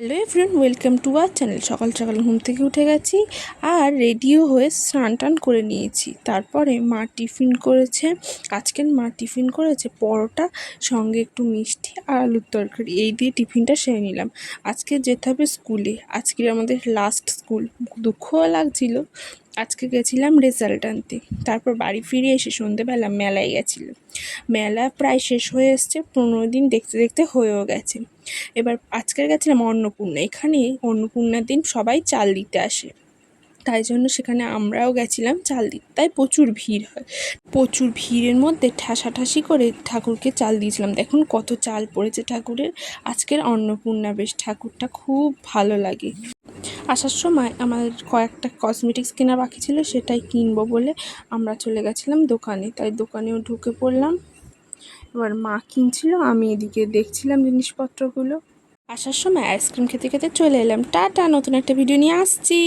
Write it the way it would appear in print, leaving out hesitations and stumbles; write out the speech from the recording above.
Hello everyone, welcome to our channel. সকাল সকাল ঘুম থেকে উঠে গেছি আর রেডিও হয়ে স্নান টান করে নিয়েছি। তারপরে মা টিফিন করেছে। আজকের মা টিফিন করেছে পরোটা, সঙ্গে একটু মিষ্টি আর আলুর তরকারি। এই দিয়ে টিফিনটা সেরে নিলাম। আজকে যেতে হবে স্কুলে। আজকে আমাদের লাস্ট স্কুল। দুঃখও লাগছিল। আজকে গেছিলাম রেজাল্ট আনতে। তারপর বাড়ি ফিরে এসে সন্ধেবেলা মেলায় গেছিলাম। মেলা প্রায় শেষ হয়ে এসছে, 15 দিন দেখতে দেখতে হয়েও গেছে। এবার আজকের গেছিলাম অন্নপূর্ণা। এখানে অন্নপূর্ণার দিন সবাই চাল দিতে আসে, তাই জন্য সেখানে আমরাও গেছিলাম চাল দিতে। তাই প্রচুর ভিড় হয়। প্রচুর ভিড়ের মধ্যে ঠাসাঠাসি করে ঠাকুরকে চাল দিয়েছিলাম। দেখুন কত চাল পড়েছে ঠাকুরের। আজকের অন্নপূর্ণা, বেশ ঠাকুরটা খুব ভালো লাগে। আসার সময় আমার কয়েকটা কসমেটিক্স কেনা বাকি ছিল, সেটাই কিনবো বলে আমরা চলে গেছিলাম দোকানে। তাই দোকানেও ঢুকে পড়লাম। এবার মা কিনছিল, আমি এদিকে দেখছিলাম জিনিসপত্রগুলো। আসার সময় আইসক্রিম খেতে খেতে চলে এলাম। টাটা, নতুন একটা ভিডিও নিয়ে আসছি।